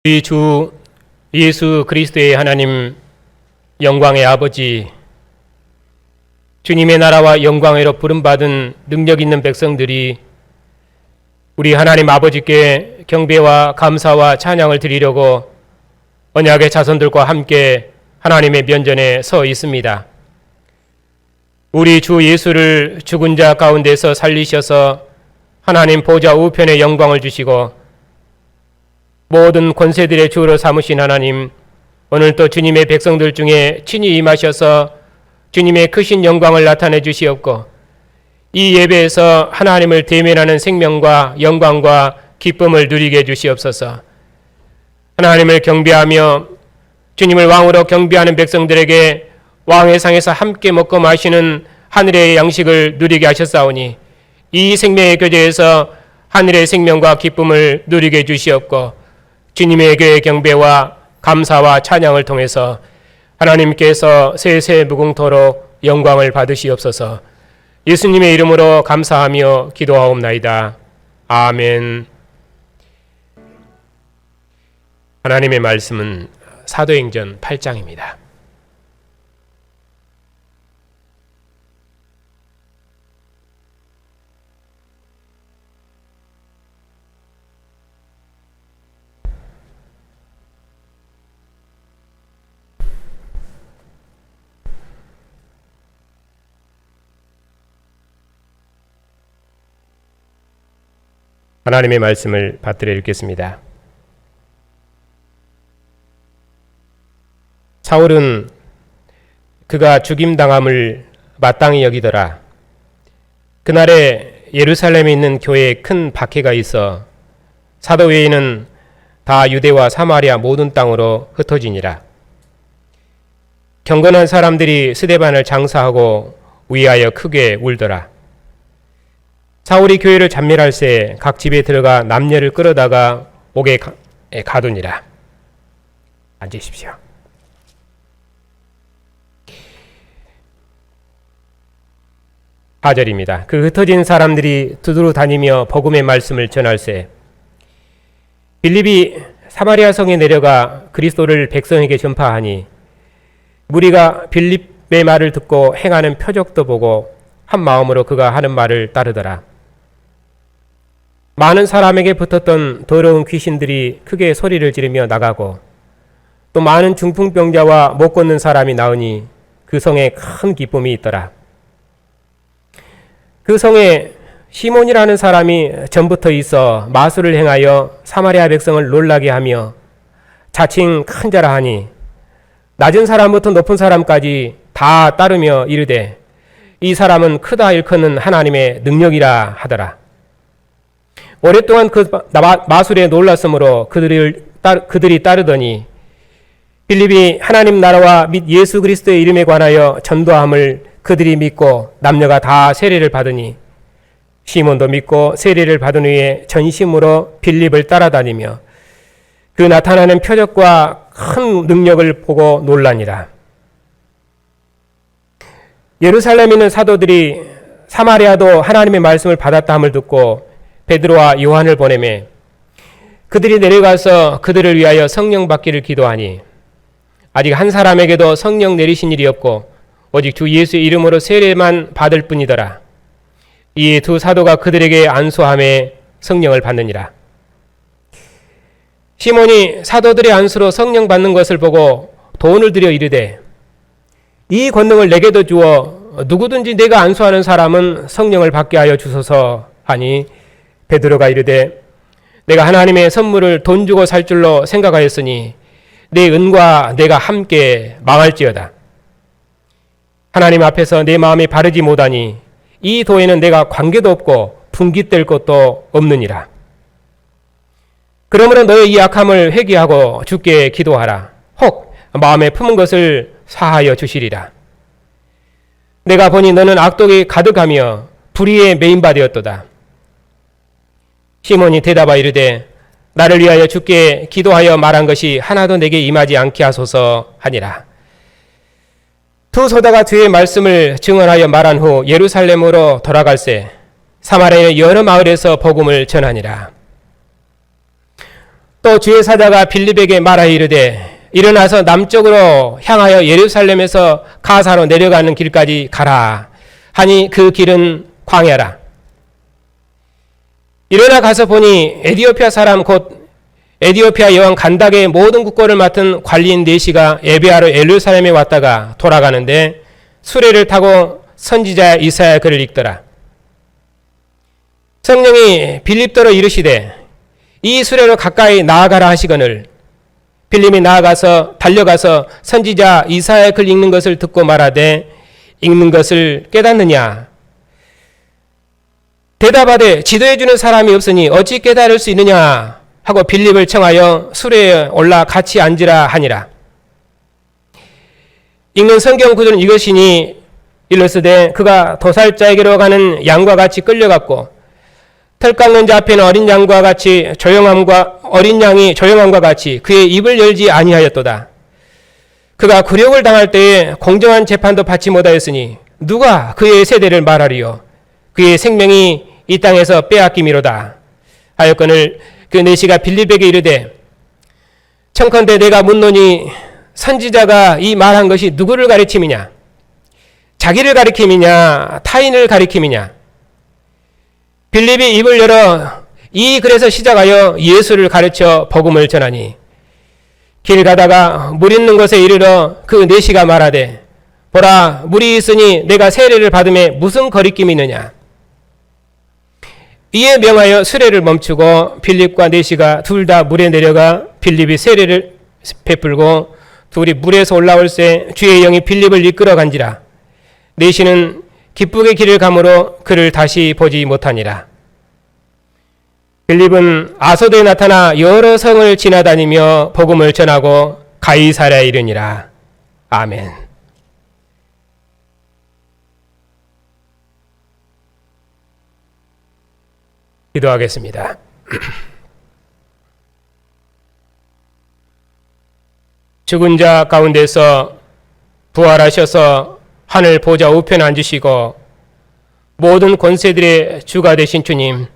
우리 주 예수 그리스도의 하나님 영광의 아버지, 주님의 나라와 영광으로 부름받은 능력 있는 백성들이 우리 하나님 아버지께 경배와 감사와 찬양을 드리려고 언약의 자손들과 함께 하나님의 면전에 서 있습니다. 우리 주 예수를 죽은 자 가운데서 살리셔서 하나님 보좌 우편에 영광을 주시고 모든 권세들의 주로 삼으신 하나님, 오늘 또 주님의 백성들 중에 친히 임하셔서 주님의 크신 영광을 나타내 주시옵고, 이 예배에서 하나님을 대면하는 생명과 영광과 기쁨을 누리게 해 주시옵소서. 하나님을 경배하며 주님을 왕으로 경배하는 백성들에게 왕의 상에서 함께 먹고 마시는 하늘의 양식을 누리게 하셨사오니, 이 생명의 교제에서 하늘의 생명과 기쁨을 누리게 해 주시옵고, 주님의 교회 경배와 감사와 찬양을 통해서 하나님께서 세세 무궁토록 영광을 받으시옵소서. 예수님의 이름으로 감사하며 기도하옵나이다. 아멘. 하나님의 말씀은 사도행전 8장입니다. 하나님의 말씀을 받들어 읽겠습니다. 사울은 그가 죽임당함을 마땅히 여기더라. 그날에 예루살렘에 있는 교회에 큰 박해가 있어 사도 외에는 다 유대와 사마리아 모든 땅으로 흩어지니라. 경건한 사람들이 스데반을 장사하고 위하여 크게 울더라. 사울이 교회를 잔멸할새 각 집에 들어가 남녀를 끌어다가 옥에 가두니라. 앉으십시오. 하절입니다. 그 흩어진 사람들이 두드러 다니며 복음의 말씀을 전할새 빌립이 사마리아 성에 내려가 그리스도를 백성에게 전파하니, 무리가 빌립의 말을 듣고 행하는 표적도 보고 한 마음으로 그가 하는 말을 따르더라. 많은 사람에게 붙었던 더러운 귀신들이 크게 소리를 지르며 나가고, 또 많은 중풍병자와 못 걷는 사람이 나으니 그 성에 큰 기쁨이 있더라. 그 성에 시몬이라는 사람이 전부터 있어 마술을 행하여 사마리아 백성을 놀라게 하며 자칭 큰 자라 하니, 낮은 사람부터 높은 사람까지 다 따르며 이르되 이 사람은 크다 일컫는 하나님의 능력이라 하더라. 오랫동안 그 마술에 놀랐으므로 그들이 따르더니 빌립이 하나님 나라와 및 예수 그리스도의 이름에 관하여 전도함을 그들이 믿고 남녀가 다 세례를 받으니, 시몬도 믿고 세례를 받은 후에 전심으로 빌립을 따라다니며 그 나타나는 표적과 큰 능력을 보고 놀라니라. 예루살렘에 있는 사도들이 사마리아도 하나님의 말씀을 받았다 함을 듣고 베드로와 요한을 보내매 그들이 내려가서 그들을 위하여 성령 받기를 기도하니, 아직 한 사람에게도 성령 내리신 일이 없고 오직 주 예수의 이름으로 세례만 받을 뿐이더라. 이 두 사도가 그들에게 안수함에 성령을 받느니라. 시몬이 사도들의 안수로 성령 받는 것을 보고 돈을 들여 이르되 이 권능을 내게도 주어 누구든지 내가 안수하는 사람은 성령을 받게 하여 주소서 하니, 베드로가 이르되 내가 하나님의 선물을 돈 주고 살 줄로 생각하였으니 내 은과 내가 함께 망할지어다. 하나님 앞에서 내 마음이 바르지 못하니 이 도에는 내가 관계도 없고 분깃될 것도 없느니라. 그러므로 너의 이 악함을 회개하고 주께 기도하라. 혹 마음에 품은 것을 사하여 주시리라. 내가 보니 너는 악독이 가득하며 불의에 메인바 되었도다. 시몬이 대답하여 이르되 나를 위하여 주께 기도하여 말한 것이 하나도 내게 임하지 않게 하소서 하니라. 두 소다가 주의 말씀을 증언하여 말한 후 예루살렘으로 돌아갈새 사마리아의 여러 마을에서 복음을 전하니라. 또 주의 사자가 빌립에게 말하여 이르되 일어나서 남쪽으로 향하여 예루살렘에서 가사로 내려가는 길까지 가라 하니 그 길은 광야라. 일어나 가서 보니 에디오피아 사람 곧 에디오피아 여왕 간닥의 모든 국고를 맡은 관리인 네시가 예배하러 예루살렘에 왔다가 돌아가는데 수레를 타고 선지자 이사야 글을 읽더라. 성령이 빌립더러 이르시되 이 수레로 가까이 나아가라 하시거늘 빌립이 달려가서 선지자 이사야 글 읽는 것을 듣고 말하되 읽는 것을 깨닫느냐? 대답하되 지도해주는 사람이 없으니 어찌 깨달을 수 있느냐? 하고 빌립을 청하여 수레에 올라 같이 앉으라 하니라. 읽는 성경 구절은 이것이니 일러스되 그가 도살자에게로 가는 양과 같이 끌려갔고 털 깎는 자 앞에는 어린 양이 조용함과 같이 그의 입을 열지 아니하였도다. 그가 굴욕을 당할 때에 공정한 재판도 받지 못하였으니 누가 그의 세대를 말하리요? 그의 생명이 이 땅에서 빼앗김이로다. 하였거늘 그 네시가 빌립에게 이르되 청컨대 내가 묻노니 선지자가 이 말한 것이 누구를 가리킴이냐? 자기를 가리킴이냐? 타인을 가리킴이냐? 빌립이 입을 열어 이 글에서 시작하여 예수를 가르쳐 복음을 전하니 길 가다가 물 있는 곳에 이르러 그 네시가 말하되 보라 물이 있으니 내가 세례를 받음에 무슨 거리낌이 있느냐. 이에 명하여 수레를 멈추고 빌립과 네시가 둘 다 물에 내려가 빌립이 세례를 베풀고 둘이 물에서 올라올 새 주의 영이 빌립을 이끌어 간지라. 네시는 기쁘게 길을 가므로 그를 다시 보지 못하니라. 빌립은 아소도에 나타나 여러 성을 지나다니며 복음을 전하고 가이사랴에 이르니라. 아멘. 기도하겠습니다. 죽은 자 가운데서 부활하셔서 하늘 보좌 우편에 앉으시고 모든 권세들의 주가 되신 주님,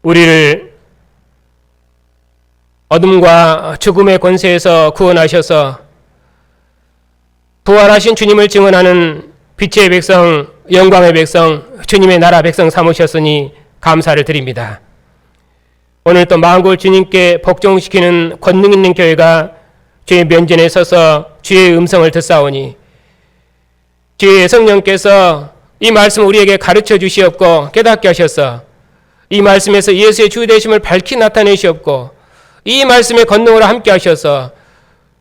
우리를 어둠과 죽음의 권세에서 구원하셔서 부활하신 주님을 증언하는 빛의 백성, 영광의 백성, 주님의 나라 백성 삼으셨으니 감사를 드립니다. 오늘 또 만골 주님께 복종시키는 권능 있는 교회가 주의 면전에 서서 주의 음성을 듣사오니 주의 성령께서 이 말씀 우리에게 가르쳐 주시옵고 깨닫게 하셔서 이 말씀에서 예수의 주 되심을 밝히 나타내시옵고 이 말씀의 권능으로 함께 하셔서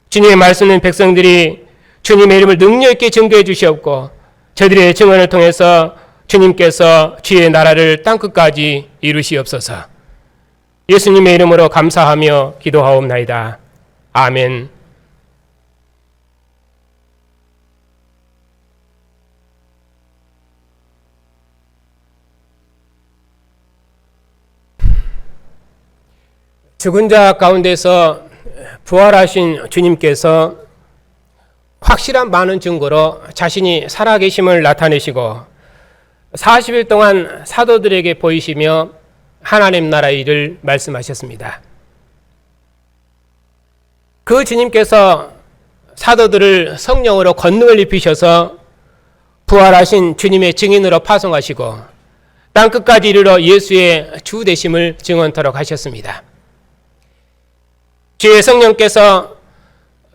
주님의 말씀은 백성들이 주님의 이름을 능력 있게 증거해 주시옵고 저들의 증언을 통해서 주님께서 주의 나라를 땅끝까지 이루시옵소서. 예수님의 이름으로 감사하며 기도하옵나이다. 아멘. 죽은 자 가운데서 부활하신 주님께서 확실한 많은 증거로 자신이 살아계심을 나타내시고 40일 동안 사도들에게 보이시며 하나님 나라의 일을 말씀하셨습니다. 그 주님께서 사도들을 성령으로 권능을 입히셔서 부활하신 주님의 증인으로 파송하시고 땅끝까지 이르러 예수의 주 되심을 증언토록 하셨습니다. 주의 성령께서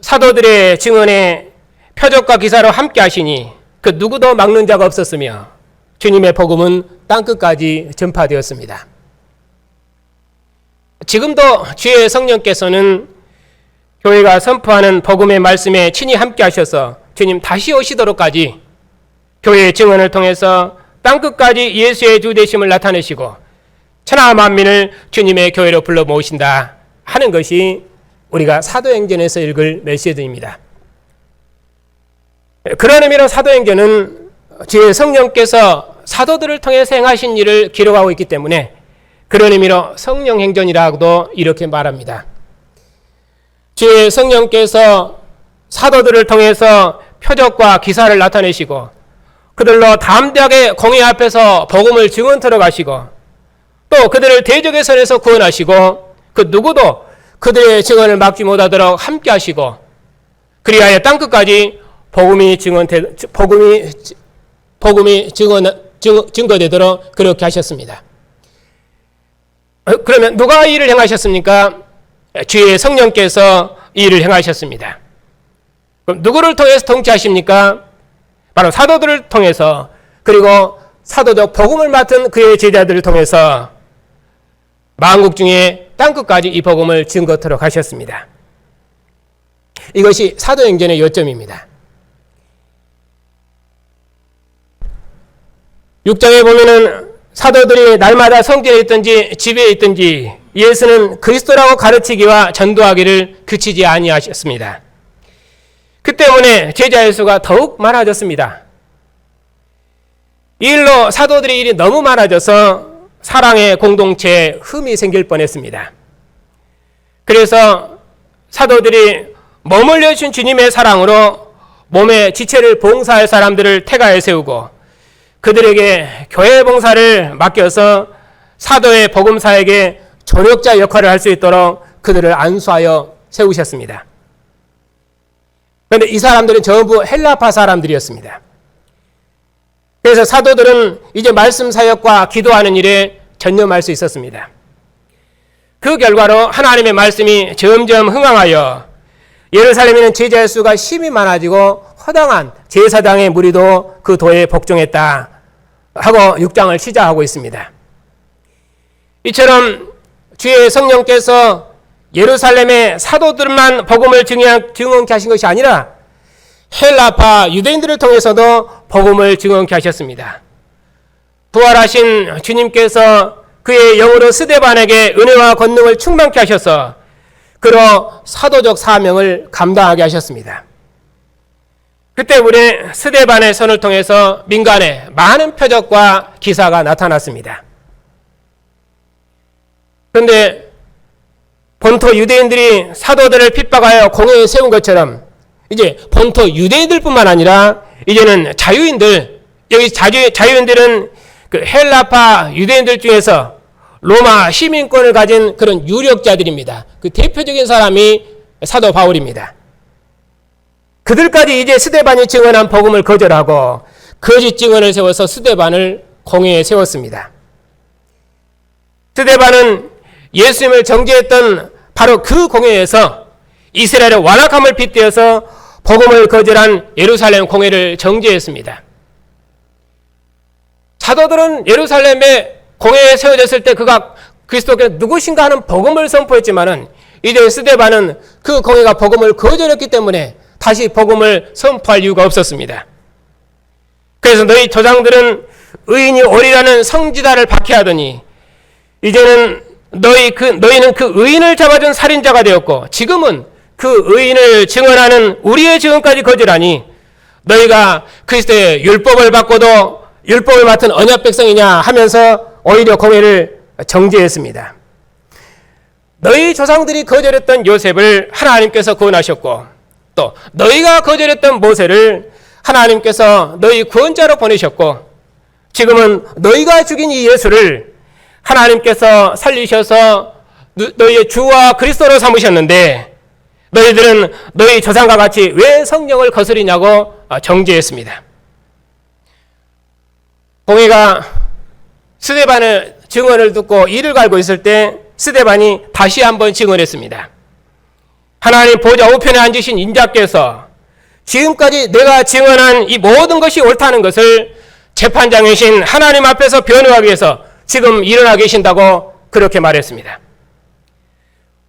사도들의 증언에 표적과 기사로 함께 하시니 그 누구도 막는 자가 없었으며 주님의 복음은 땅끝까지 전파되었습니다. 지금도 주의 성령께서는 교회가 선포하는 복음의 말씀에 친히 함께 하셔서 주님 다시 오시도록까지 교회의 증언을 통해서 땅끝까지 예수의 주 되심을 나타내시고 천하 만민을 주님의 교회로 불러 모으신다 하는 것이 우리가 사도행전에서 읽을 메시지입니다. 그런 의미로 사도행전은 주의 성령께서 사도들을 통해서 행하신 일을 기록하고 있기 때문에 그런 의미로 성령행전이라고도 이렇게 말합니다. 주의 성령께서 사도들을 통해서 표적과 기사를 나타내시고 그들로 담대하게 공회 앞에서 복음을 증언토록 하시고 또 그들을 대적의 선에서 구원하시고 그 누구도 그들의 증언을 막지 못하도록 함께 하시고 그리하여 땅끝까지 복음이 증거되도록 그렇게 하셨습니다. 그러면 누가 이 일을 행하셨습니까? 주의 성령께서 이 일을 행하셨습니다. 그럼 누구를 통해서 통치하십니까? 바로 사도들을 통해서, 그리고 사도적 복음을 맡은 그의 제자들을 통해서 만국 중에 땅끝까지 이 복음을 증거토록 하셨습니다. 이것이 사도행전의 요점입니다. 6장에 보면은 사도들이 날마다 성전에 있든지 집에 있든지 예수는 그리스도라고 가르치기와 전도하기를 그치지 아니하셨습니다. 그 때문에 제자의 수가 더욱 많아졌습니다. 이 일로 사도들의 일이 너무 많아져서 사랑의 공동체에 흠이 생길 뻔했습니다. 그래서 사도들이 머물러 주신 주님의 사랑으로 몸의 지체를 봉사할 사람들을 태가에 세우고 그들에게 교회 봉사를 맡겨서 사도의 복음사에게 조력자 역할을 할 수 있도록 그들을 안수하여 세우셨습니다. 그런데 이 사람들은 전부 헬라파 사람들이었습니다. 그래서 사도들은 이제 말씀 사역과 기도하는 일에 전념할 수 있었습니다. 그 결과로 하나님의 말씀이 점점 흥황하여 예루살렘에는 제자의 수가 심히 많아지고 허당한 제사장의 무리도 그 도에 복종했다 하고 6장을 시작하고 있습니다. 이처럼 주의 성령께서 예루살렘의 사도들만 복음을 증언케 하신 것이 아니라 헬라파 유대인들을 통해서도 복음을 증언케 하셨습니다. 부활하신 주님께서 그의 영으로 스데반에게 은혜와 권능을 충만케 하셔서 그로 사도적 사명을 감당하게 하셨습니다. 그때 우리 스데반의 손을 통해서 민간에 많은 표적과 기사가 나타났습니다. 그런데 본토 유대인들이 사도들을 핍박하여 공회에 세운 것처럼 이제 본토 유대인들뿐만 아니라 이제는 자유인들, 여기 자유인들은 그 헬라파 유대인들 중에서 로마 시민권을 가진 그런 유력자들입니다. 그 대표적인 사람이 사도 바울입니다. 그들까지 이제 스데반이 증언한 복음을 거절하고 거짓 증언을 세워서 스데반을 공회에 세웠습니다. 스데반은 예수님을 정죄했던 바로 그 공회에서 이스라엘의 완악함을 빗대어서 복음을 거절한 예루살렘 공회를 정죄했습니다. 사도들은 예루살렘에 공회에 세워졌을 때 그가 그리스도께서 누구신가 하는 복음을 선포했지만은 이제 스데반은 그 공회가 복음을 거절했기 때문에 다시 복음을 선포할 이유가 없었습니다. 그래서 너희 조상들은 의인이 오리라는 성지다를 박해하더니 이제는 너희는 그 의인을 잡아준 살인자가 되었고 지금은 그 의인을 증언하는 우리의 증언까지 거절하니 너희가 그리스도의 율법을 받고도 율법을 맡은 언약 백성이냐 하면서 오히려 공회를 정죄했습니다. 너희 조상들이 거절했던 요셉을 하나님께서 구원하셨고 또 너희가 거절했던 모세를 하나님께서 너희 구원자로 보내셨고 지금은 너희가 죽인 이 예수를 하나님께서 살리셔서 너희의 주와 그리스도로 삼으셨는데 너희들은 너희 조상과 같이 왜 성령을 거스리냐고 정죄했습니다. 공회가 스데반의 증언을 듣고 이를 갈고 있을 때 스데반이 다시 한번 증언했습니다. 하나님 보좌 우편에 앉으신 인자께서 지금까지 내가 증언한 이 모든 것이 옳다는 것을 재판장이신 하나님 앞에서 변호하기 위해서 지금 일어나 계신다고 그렇게 말했습니다.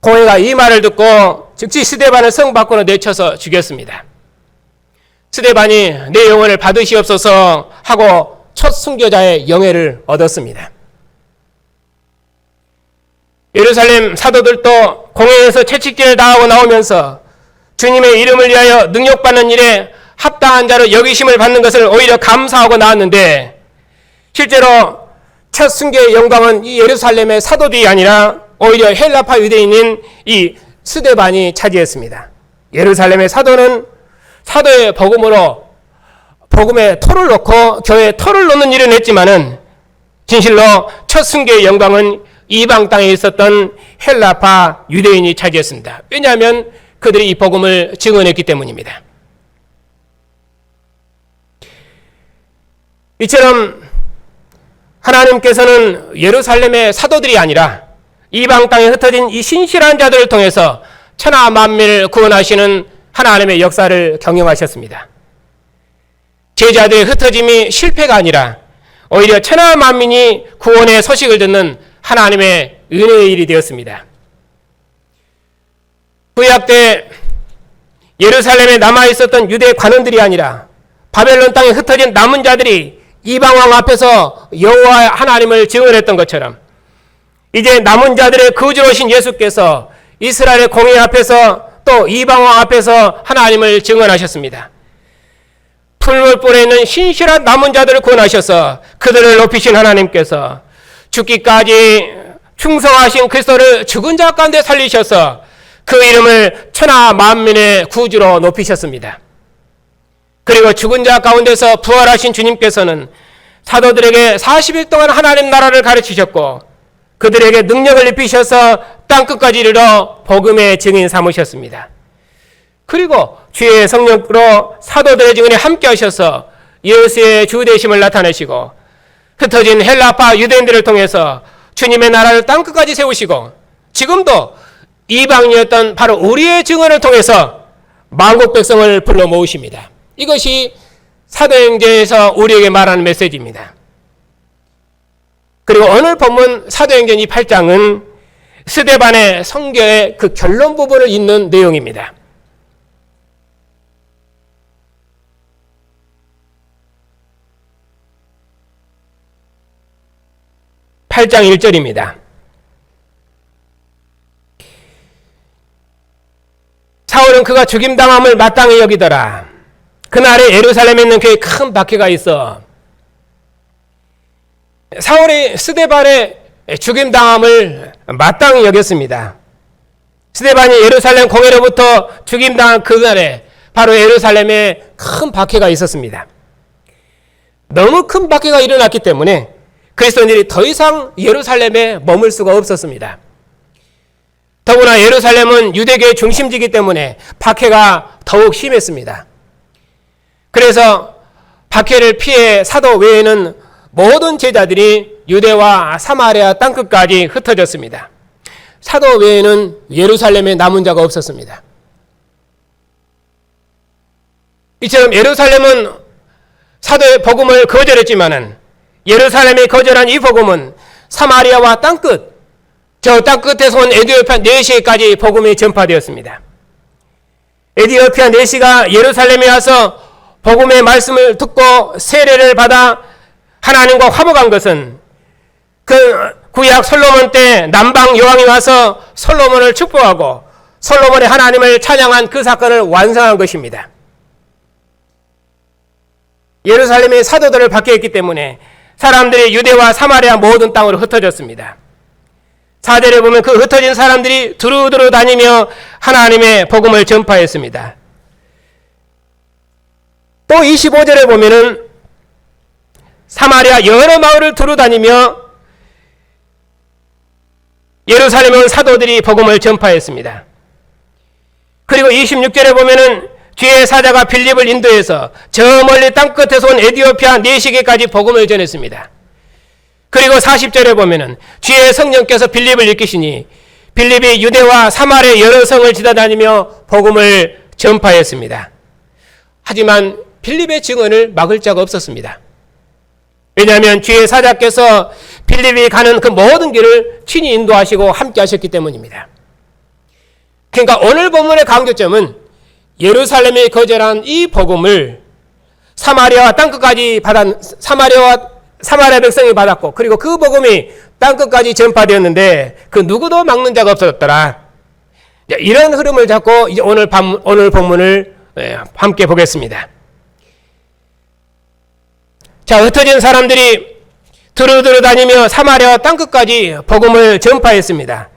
공회가 이 말을 듣고 즉시 스데반을 성 밖으로 내쳐서 죽였습니다. 스데반이 내 영혼을 받으시옵소서 하고 첫 순교자의 영예를 얻었습니다. 예루살렘 사도들도 공회에서 채찍질을 당하고 나오면서 주님의 이름을 위하여 능력받는 일에 합당한 자로 여기심을 받는 것을 오히려 감사하고 나왔는데 실제로 첫 순교의 영광은 이 예루살렘의 사도들이 아니라 오히려 헬라파 유대인인 이 스데반이 차지했습니다. 예루살렘의 사도는 사도의 복음으로 복음에 토를 놓고 교회에 토를 놓는 일을 했지만은 진실로 첫 순교의 영광은 이방 땅에 있었던 헬라파 유대인이 차지했습니다. 왜냐하면 그들이 이 복음을 증언했기 때문입니다. 이처럼 하나님께서는 예루살렘의 사도들이 아니라 이방 땅에 흩어진 이 신실한 자들을 통해서 천하 만민을 구원하시는 하나님의 역사를 경영하셨습니다. 제자들의 흩어짐이 실패가 아니라 오히려 천하 만민이 구원의 소식을 듣는 하나님의 은혜의 일이 되었습니다. 구약 때 예루살렘에 남아있었던 유대 관원들이 아니라 바벨론 땅에 흩어진 남은 자들이 이방왕 앞에서 여호와 하나님을 증언했던 것처럼 이제 남은 자들의 거주로 오신 예수께서 이스라엘의 공의 앞에서 또 이방왕 앞에서 하나님을 증언하셨습니다. 풀물불에 있는 신실한 남은 자들을 구원하셔서 그들을 높이신 하나님께서 죽기까지 충성하신 그리스도를 죽은 자 가운데 살리셔서 그 이름을 천하 만민의 구주로 높이셨습니다. 그리고 죽은 자 가운데서 부활하신 주님께서는 사도들에게 40일 동안 하나님 나라를 가르치셨고 그들에게 능력을 입히셔서 땅끝까지 이르러 복음의 증인 삼으셨습니다. 그리고 주의 성령으로 사도들의 증언에 함께 하셔서 예수의 주되심을 나타내시고 흩어진 헬라파 유대인들을 통해서 주님의 나라를 땅끝까지 세우시고 지금도 이방인이었던 바로 우리의 증언을 통해서 만국 백성을 불러 모으십니다. 이것이 사도행전에서 우리에게 말하는 메시지입니다. 그리고 오늘 본문 사도행전 8장은 스데반의 선교의 그 결론 부분을 잇는 내용입니다. 8장 1절입니다. 사울은 그가 죽임당함을 마땅히 여기더라. 그날에 예루살렘에 있는 교회에 큰 박해가 있어 사울이 스데반의 죽임당함을 마땅히 여겼습니다. 스데반이 예루살렘 공회로부터 죽임당한 그날에 바로 예루살렘에 큰 박해가 있었습니다. 너무 큰 박해가 일어났기 때문에 그리스도인들이 더 이상 예루살렘에 머물 수가 없었습니다. 더구나 예루살렘은 유대교의 중심지이기 때문에 박해가 더욱 심했습니다. 그래서 박해를 피해 사도 외에는 모든 제자들이 유대와 사마리아 땅끝까지 흩어졌습니다. 사도 외에는 예루살렘에 남은 자가 없었습니다. 이처럼 예루살렘은 사도의 복음을 거절했지만은 예루살렘이 거절한 이 복음은 사마리아와 땅끝, 저 땅끝에서 온 에디오피아 내시까지 복음이 전파되었습니다. 에디오피아 내시가 예루살렘에 와서 복음의 말씀을 듣고 세례를 받아 하나님과 화목한 것은 그 구약 솔로몬 때 남방 여왕이 와서 솔로몬을 축복하고 솔로몬의 하나님을 찬양한 그 사건을 완성한 것입니다. 예루살렘의 사도들을 박해했기 때문에 사람들이 유대와 사마리아 모든 땅으로 흩어졌습니다. 4절에 보면 그 흩어진 사람들이 두루두루 다니며 하나님의 복음을 전파했습니다. 또 25절에 보면은 사마리아 여러 마을을 두루 다니며 예루살렘에 온 사도들이 복음을 전파했습니다. 그리고 26절에 보면은 주의 사자가 빌립을 인도해서 저 멀리 땅끝에서 온 에디오피아 내시계까지 복음을 전했습니다. 그리고 40절에 보면은 주의 성령께서 빌립을 이끄시니 빌립이 유대와 사마리아 여러 성을 지나다니며 복음을 전파했습니다. 하지만 빌립의 증언을 막을 자가 없었습니다. 왜냐하면 주의 사자께서 빌립이 가는 그 모든 길을 친히 인도하시고 함께 하셨기 때문입니다. 그러니까 오늘 본문의 강조점은 예루살렘에 거절한 이 복음을 사마리아와 땅끝까지 사마리아 백성이 받았고 그리고 그 복음이 땅끝까지 전파되었는데 그 누구도 막는 자가 없어졌더라. 이런 흐름을 잡고 이제 오늘 본문을 함께 보겠습니다. 자, 흩어진 사람들이 두루두루 다니며 사마리아 땅끝까지 복음을 전파했습니다.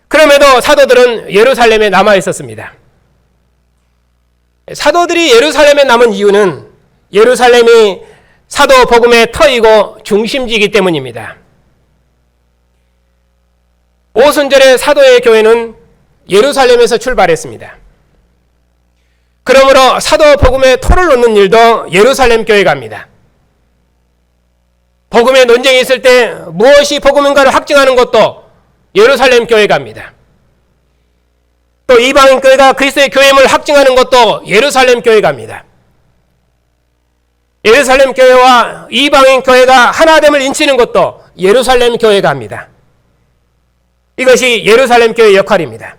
그럼에도 사도들은 예루살렘에 남아 있었습니다. 사도들이 예루살렘에 남은 이유는 예루살렘이 사도 복음의 터이고 중심지이기 때문입니다. 오순절의 사도의 교회는 예루살렘에서 출발했습니다. 그러므로 사도 복음의 토를 놓는 일도 예루살렘 교회가 합니다. 복음의 논쟁이 있을 때 무엇이 복음인가를 확증하는 것도 예루살렘 교회가 합니다. 또 이방인 교회가 그리스도의 교회임을 확증하는 것도 예루살렘 교회가 합니다. 예루살렘 교회와 이방인 교회가 하나됨을 인치는 것도 예루살렘 교회가 합니다. 이것이 예루살렘 교회의 역할입니다.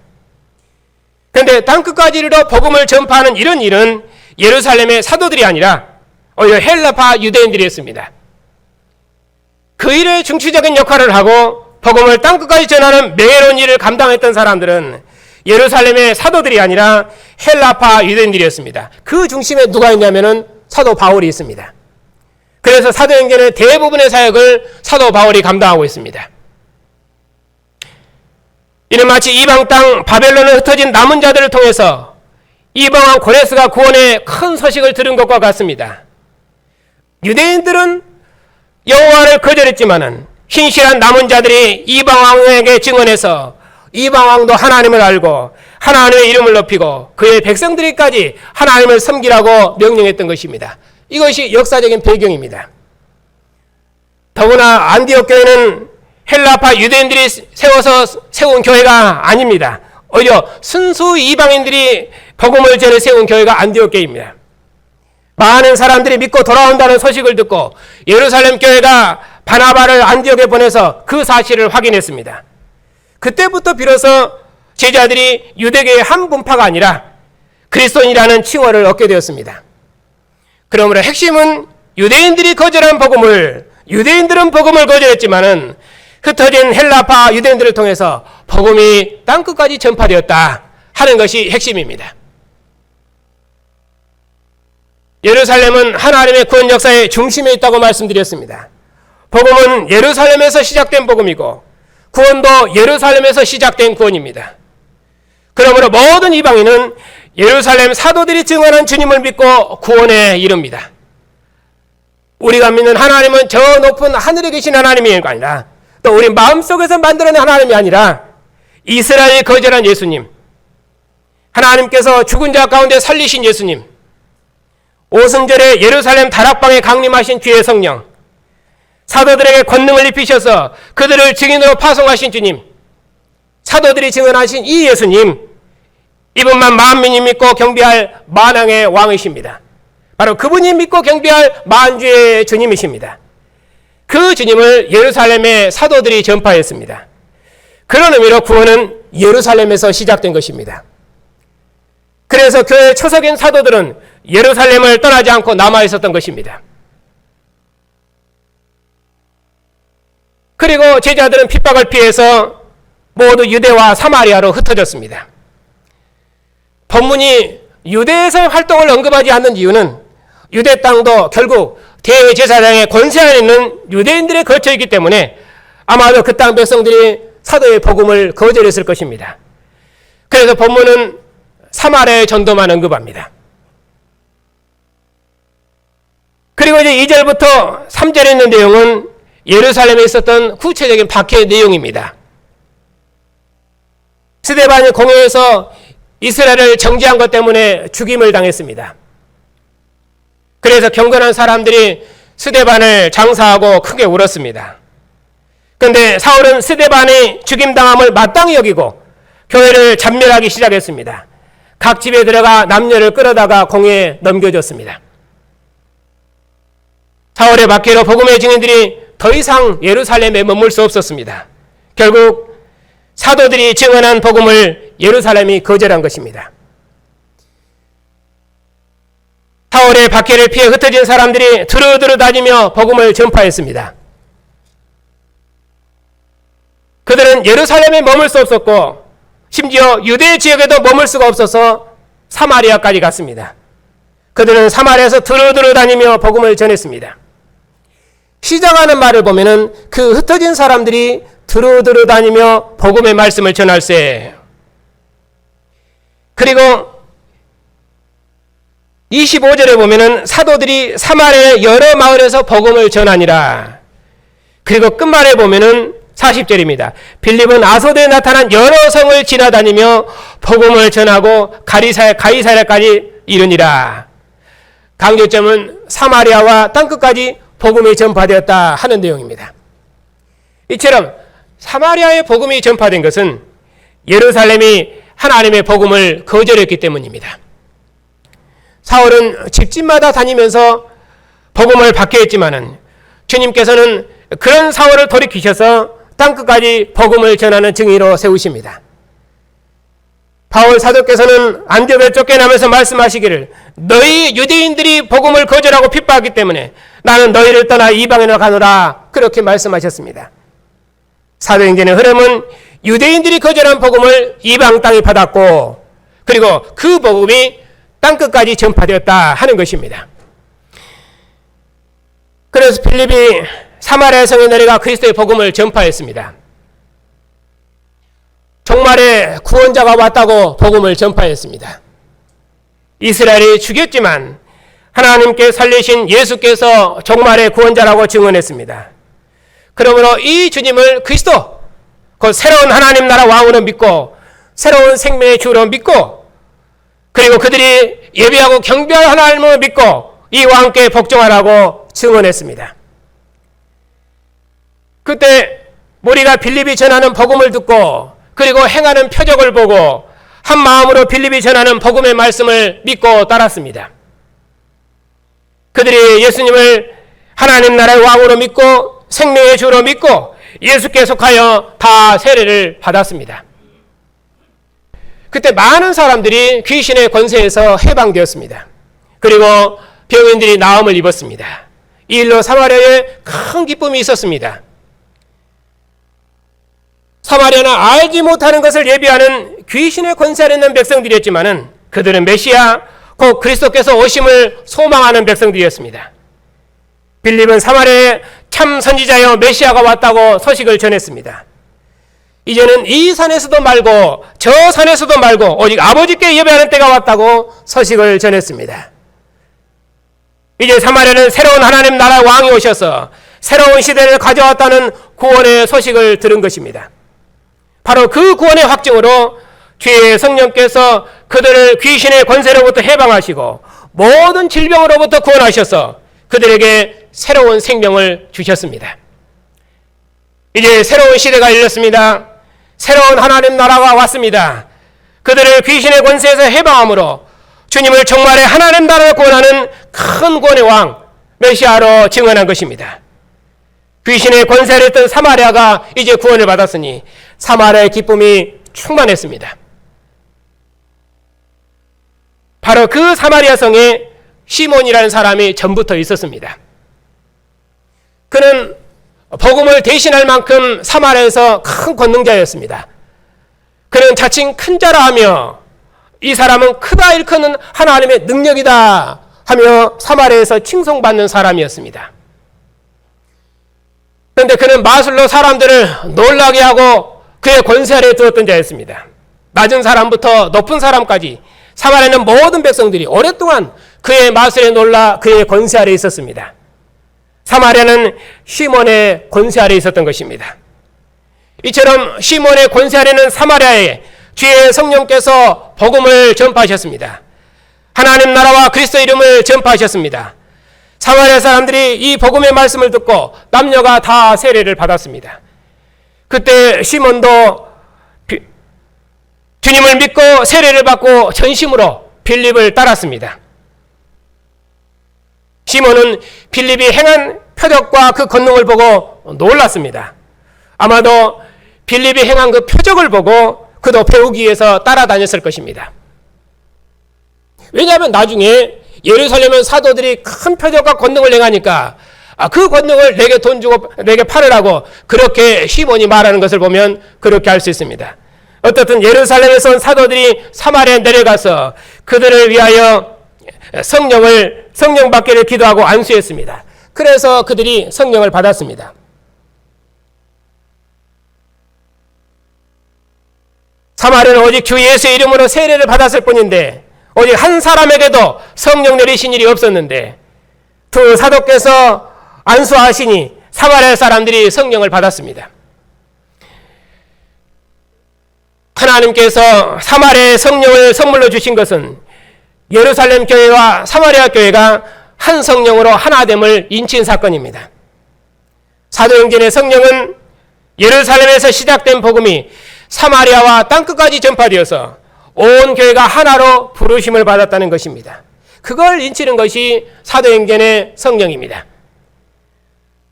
그런데 땅끝까지 이르러 복음을 전파하는 이런 일은 예루살렘의 사도들이 아니라 오히려 헬라파 유대인들이 했습니다. 그 일의 중추적인 역할을 하고 복음을 땅끝까지 전하는 명예로운 일을 감당했던 사람들은 예루살렘의 사도들이 아니라 헬라파 유대인들이었습니다. 그 중심에 누가 있냐면은 사도 바울이 있습니다. 그래서 사도행전의 대부분의 사역을 사도 바울이 감당하고 있습니다. 이는 마치 이방 땅 바벨론에 흩어진 남은 자들을 통해서 이방왕 고레스가 구원의 큰 소식을 들은 것과 같습니다. 유대인들은 여호와를 거절했지만은 신실한 남은 자들이 이방왕에게 증언해서 이방왕도 하나님을 알고 하나님의 이름을 높이고 그의 백성들이까지 하나님을 섬기라고 명령했던 것입니다. 이것이 역사적인 배경입니다. 더구나 안디옥 교회는 헬라파 유대인들이 세운 교회가 아닙니다. 오히려 순수 이방인들이 복음을 전해 세운 교회가 안디옥 교회입니다. 많은 사람들이 믿고 돌아온다는 소식을 듣고 예루살렘 교회가 바나바를 안디옥에 보내서 그 사실을 확인했습니다. 그때부터 비로소 제자들이 유대교의 한 분파가 아니라 그리스도인이라는 칭호를 얻게 되었습니다. 그러므로 핵심은 유대인들이 거절한 복음을 유대인들은 복음을 거절했지만은 흩어진 헬라파 유대인들을 통해서 복음이 땅끝까지 전파되었다 하는 것이 핵심입니다. 예루살렘은 하나님의 구원 역사의 중심에 있다고 말씀드렸습니다. 복음은 예루살렘에서 시작된 복음이고 구원도 예루살렘에서 시작된 구원입니다. 그러므로 모든 이방인은 예루살렘 사도들이 증언한 주님을 믿고 구원에 이릅니다. 우리가 믿는 하나님은 저 높은 하늘에 계신 하나님이 아니라 또 우리 마음속에서 만들어낸 하나님이 아니라 이스라엘이 거절한 예수님, 하나님께서 죽은 자 가운데 살리신 예수님, 오순절에 예루살렘 다락방에 강림하신 주의 성령, 사도들에게 권능을 입히셔서 그들을 증인으로 파송하신 주님, 사도들이 증언하신 이 예수님, 이분만 만민이 믿고 경배할 만왕의 왕이십니다. 바로 그분이 믿고 경배할 만주의 주님이십니다. 그 주님을 예루살렘의 사도들이 전파했습니다. 그런 의미로 구원은 예루살렘에서 시작된 것입니다. 그래서 교회의 초석인 사도들은 예루살렘을 떠나지 않고 남아있었던 것입니다. 그리고 제자들은 핍박을 피해서 모두 유대와 사마리아로 흩어졌습니다. 본문이 유대에서의 활동을 언급하지 않는 이유는 유대 땅도 결국 대제사장의 권세 안에 있는 유대인들의 거처이기 때문에 아마도 그 땅 백성들이 사도의 복음을 거절했을 것입니다. 그래서 본문은 사마리아의 전도만 언급합니다. 그리고 이제 2절부터 3절에 있는 내용은 예루살렘에 있었던 구체적인 박해의 내용입니다. 스데반이 공회에서 이스라엘을 정죄한 것 때문에 죽임을 당했습니다. 그래서 경건한 사람들이 스데반을 장사하고 크게 울었습니다. 그런데 사울은 스데반이 죽임당함을 마땅히 여기고 교회를 잔멸하기 시작했습니다. 각 집에 들어가 남녀를 끌어다가 공회에 넘겨줬습니다. 사울의 박해로 복음의 증인들이 더 이상 예루살렘에 머물 수 없었습니다. 결국 사도들이 증언한 복음을 예루살렘이 거절한 것입니다. 사울의 박해를 피해 흩어진 사람들이 두루두루 다니며 복음을 전파했습니다. 그들은 예루살렘에 머물 수 없었고 심지어 유대 지역에도 머물 수가 없어서 사마리아까지 갔습니다. 그들은 사마리아에서 두루두루 다니며 복음을 전했습니다. 시작하는 말을 보면은 그 흩어진 사람들이 두루두루 다니며 복음의 말씀을 전할세. 그리고 25절에 보면은 사도들이 사마리아의 여러 마을에서 복음을 전하니라. 그리고 끝말에 보면은 40절입니다. 빌립은 아소도에 나타난 여러 성을 지나다니며 복음을 전하고 가이사랴까지 이르니라. 강조점은 사마리아와 땅끝까지 복음이 전파되었다 하는 내용입니다. 이처럼 사마리아의 복음이 전파된 것은 예루살렘이 하나님의 복음을 거절했기 때문입니다. 사울은 집집마다 다니면서 복음을 받게 했지만은 주님께서는 그런 사울을 돌이키셔서 땅끝까지 복음을 전하는 증인으로 세우십니다. 바울 사도께서는 안디옥에 쫓겨나면서 말씀하시기를 너희 유대인들이 복음을 거절하고 핍박하기 때문에 나는 너희를 떠나 이방인으로 가노라 그렇게 말씀하셨습니다. 사도행전의 흐름은 유대인들이 거절한 복음을 이방 땅이 받았고 그리고 그 복음이 땅끝까지 전파되었다 하는 것입니다. 그래서 빌립이 사마리아 성에 내려가 그리스도의 복음을 전파했습니다. 종말에 구원자가 왔다고 복음을 전파했습니다. 이스라엘이 죽였지만 하나님께 살리신 예수께서 종말의 구원자라고 증언했습니다. 그러므로 이 주님을 그리스도, 곧 새로운 하나님 나라 왕으로 믿고 새로운 생명의 주로 믿고 그리고 그들이 예배하고 경배할 하나님을 믿고 이와 함께 복종하라고 증언했습니다. 그때 무리가 빌립이 전하는 복음을 듣고 그리고 행하는 표적을 보고 한 마음으로 빌립이 전하는 복음의 말씀을 믿고 따랐습니다. 그들이 예수님을 하나님 나라의 왕으로 믿고 생명의 주로 믿고 예수께 속하여 다 세례를 받았습니다. 그때 많은 사람들이 귀신의 권세에서 해방되었습니다. 그리고 병인들이 나음을 입었습니다. 이 일로 사마리아에 큰 기쁨이 있었습니다. 사마리아는 알지 못하는 것을 예비하는 귀신의 권세 아래 있는 백성들이었지만은 그들은 메시아 곧 그리스도께서 오심을 소망하는 백성들이었습니다. 빌립은 사마리아에 참 선지자여 메시아가 왔다고 소식을 전했습니다. 이제는 이 산에서도 말고 저 산에서도 말고 오직 아버지께 예배하는 때가 왔다고 소식을 전했습니다. 이제 사마리아는 새로운 하나님 나라 왕이 오셔서 새로운 시대를 가져왔다는 구원의 소식을 들은 것입니다. 바로 그 구원의 확증으로 주의 성령께서 그들을 귀신의 권세로부터 해방하시고 모든 질병으로부터 구원하셔서 그들에게 새로운 생명을 주셨습니다. 이제 새로운 시대가 열렸습니다. 새로운 하나님 나라가 왔습니다. 그들을 귀신의 권세에서 해방함으로 주님을 정말의 하나님 나라를 구원하는 큰 구원의 왕 메시아로 증언한 것입니다. 귀신의 권세를 했던 사마리아가 이제 구원을 받았으니 사마리아의 기쁨이 충만했습니다. 바로 그 사마리아 성에 시몬이라는 사람이 전부터 있었습니다. 그는 복음을 대신할 만큼 사마리아에서 큰 권능자였습니다. 그는 자칭 큰 자라 하며 이 사람은 크다 일컫는 하나님의 능력이다 하며 사마리아에서 칭송받는 사람이었습니다. 그런데 그는 마술로 사람들을 놀라게 하고 그의 권세 아래에 두었던 자였습니다. 낮은 사람부터 높은 사람까지 사마리아는 모든 백성들이 오랫동안 그의 마술에 놀라 그의 권세 아래에 있었습니다. 사마리아는 시몬의 권세 아래에 있었던 것입니다. 이처럼 시몬의 권세 아래는 사마리아에 주의 성령께서 복음을 전파하셨습니다. 하나님 나라와 그리스도 이름을 전파하셨습니다. 사마리아 사람들이 이 복음의 말씀을 듣고 남녀가 다 세례를 받았습니다. 그때 시몬도 주님을 믿고 세례를 받고 전심으로 빌립을 따랐습니다. 시몬은 빌립이 행한 표적과 그 권능을 보고 놀랐습니다. 아마도 빌립이 행한 그 표적을 보고 그도 배우기 위해서 따라다녔을 것입니다. 왜냐하면 나중에 예루살렘은 사도들이 큰 표적과 권능을 행하니까 그 권능을 내게 돈 주고 내게 팔으라고 그렇게 시몬이 말하는 것을 보면 그렇게 알 수 있습니다. 어떻든 예루살렘에서 온 사도들이 사마리아에 내려가서 그들을 위하여 성령 받기를 기도하고 안수했습니다. 그래서 그들이 성령을 받았습니다. 사마리아는 오직 주 예수의 이름으로 세례를 받았을 뿐인데 오직 한 사람에게도 성령 내리신 일이 없었는데 두 사도께서 안수하시니 사마리아 사람들이 성령을 받았습니다. 하나님께서 사마리아의 성령을 선물로 주신 것은 예루살렘 교회와 사마리아 교회가 한 성령으로 하나됨을 인치는 사건입니다. 사도행전의 성령은 예루살렘에서 시작된 복음이 사마리아와 땅끝까지 전파되어서 온 교회가 하나로 부르심을 받았다는 것입니다. 그걸 인치는 것이 사도행전의 성령입니다.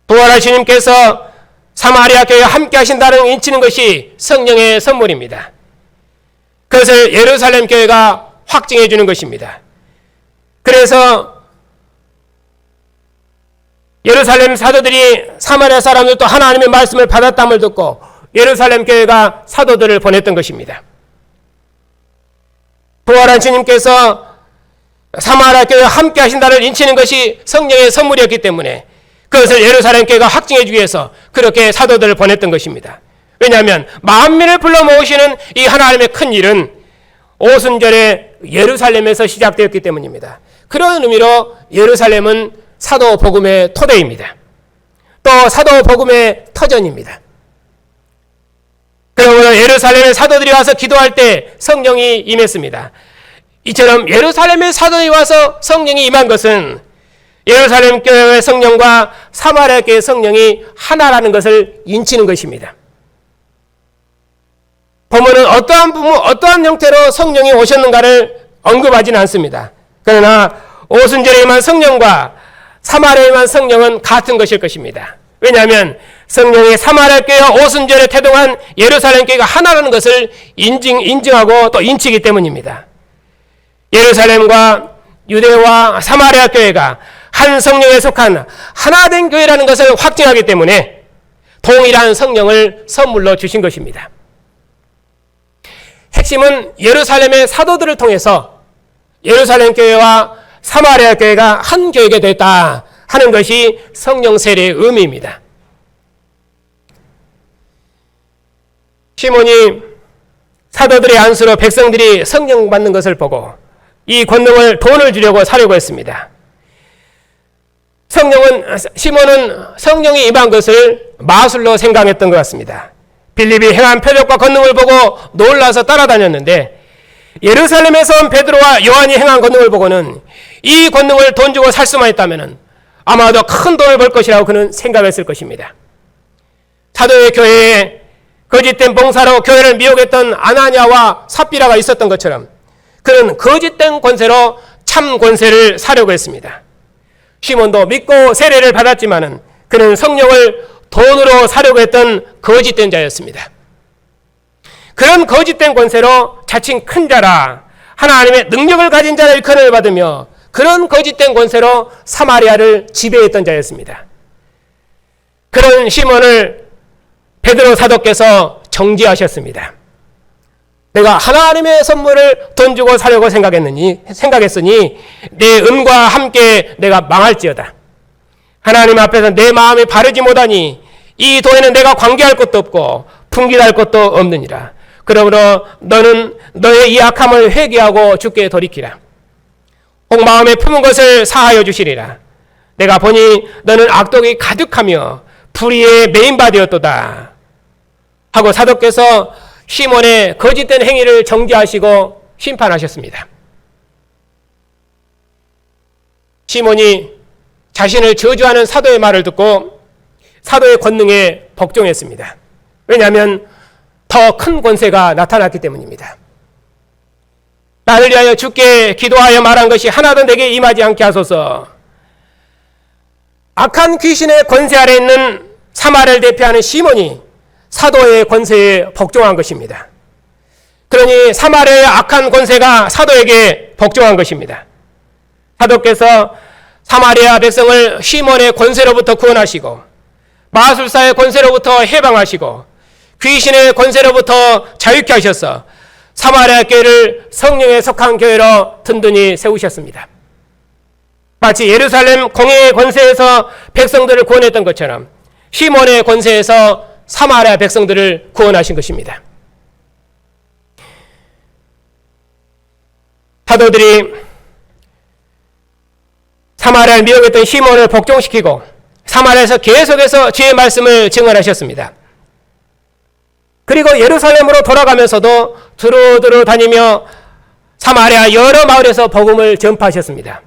부활한 주님께서 사마리아 교회와 함께 하신다는 인치는 것이 성령의 선물입니다. 그것을 예루살렘 교회가 확증해 주는 것입니다. 그래서 예루살렘 사도들이 사마리아 사람들도 하나님의 말씀을 받았다함을 듣고 예루살렘 교회가 사도들을 보냈던 것입니다. 부활한 주님께서 사마리아 교회와 함께 하신다를 인치는 것이 성령의 선물이었기 때문에 그것을 예루살렘 교회가 확증해 주기 위해서 그렇게 사도들을 보냈던 것입니다. 왜냐하면 만민을 불러 모으시는 이 하나님의 큰 일은 오순절에 예루살렘에서 시작되었기 때문입니다. 그런 의미로 예루살렘은 사도 복음의 토대입니다. 또 사도 복음의 터전입니다. 그러므로 예루살렘의 사도들이 와서 기도할 때 성령이 임했습니다. 이처럼 예루살렘의 사도들이 와서 성령이 임한 것은 예루살렘 교회의 성령과 사마리아 교회의 성령이 하나라는 것을 인치는 것입니다. 본문은 어떠한 형태로 성령이 오셨는가를 언급하지는 않습니다. 그러나 오순절에 임한 성령과 사마리아에 임한 성령은 같은 것일 것입니다. 왜냐하면 성령이 사마리아 교회와 오순절에 태동한 예루살렘 교회가 하나라는 것을 인증하고 또 인치기 때문입니다. 예루살렘과 유대와 사마리아 교회가 한 성령에 속한 하나된 교회라는 것을 확증하기 때문에 동일한 성령을 선물로 주신 것입니다. 핵심은 예루살렘의 사도들을 통해서 예루살렘 교회와 사마리아 교회가 한 교회가 됐다 하는 것이 성령 세례의 의미입니다. 시몬이 사도들의 안수로 백성들이 성령 받는 것을 보고 이 권능을 돈을 주려고 사려고 했습니다. 시몬은 성령이 임한 것을 마술로 생각했던 것 같습니다. 빌립이 행한 표적과 권능을 보고 놀라서 따라다녔는데 예루살렘에서 온 베드로와 요한이 행한 권능을 보고는 이 권능을 돈 주고 살 수만 있다면 아마도 큰 돈을 벌 것이라고 그는 생각했을 것입니다. 사도의 교회에 거짓된 봉사로 교회를 미혹했던 아나니아와 삽비라가 있었던 것처럼 그는 거짓된 권세로 참 권세를 사려고 했습니다. 시몬도 믿고 세례를 받았지만은 그는 성령을 돈으로 사려고 했던 거짓된 자였습니다. 그런 거짓된 권세로 자칭 큰 자라 하나님의 능력을 가진 자를 일컬음을 받으며 그런 거짓된 권세로 사마리아를 지배했던 자였습니다. 그런 시몬을 베드로 사도께서 정죄하셨습니다. 내가 하나님의 선물을 돈 주고 사려고 생각했으니 내 은과 함께 내가 망할지어다. 하나님 앞에서 내 마음이 바르지 못하니 이 돈에는 내가 관계할 것도 없고 풍기할 것도 없느니라. 그러므로 너는 너의 이 악함을 회개하고 주께 돌이키라. 혹 마음에 품은 것을 사하여 주시리라. 내가 보니 너는 악독이 가득하며 불의에 매인바 되었도다. 하고 사도께서 시몬의 거짓된 행위를 정죄하시고 심판하셨습니다. 시몬이 자신을 저주하는 사도의 말을 듣고 사도의 권능에 복종했습니다. 왜냐하면 더 큰 권세가 나타났기 때문입니다. 나를 위하여 주께 기도하여 말한 것이 하나도 내게 임하지 않게 하소서. 악한 귀신의 권세 아래 있는 사마리아를 대표하는 시몬이 사도의 권세에 복종한 것입니다. 그러니 사마리아의 악한 권세가 사도에게 복종한 것입니다. 사도께서 사마리아 백성을 시몬의 권세로부터 구원하시고 마술사의 권세로부터 해방하시고 귀신의 권세로부터 자유케 하셔서 사마리아 교회를 성령에 속한 교회로 든든히 세우셨습니다. 마치 예루살렘 공회의 권세에서 백성들을 구원했던 것처럼 시몬의 권세에서 사마리아 백성들을 구원하신 것입니다. 사도들이 사마리아를 미혹했던 시몬을 복종시키고 사마리아에서 계속해서 주의 말씀을 증언하셨습니다. 그리고 예루살렘으로 돌아가면서도 두루두루 다니며 사마리아 여러 마을에서 복음을 전파하셨습니다.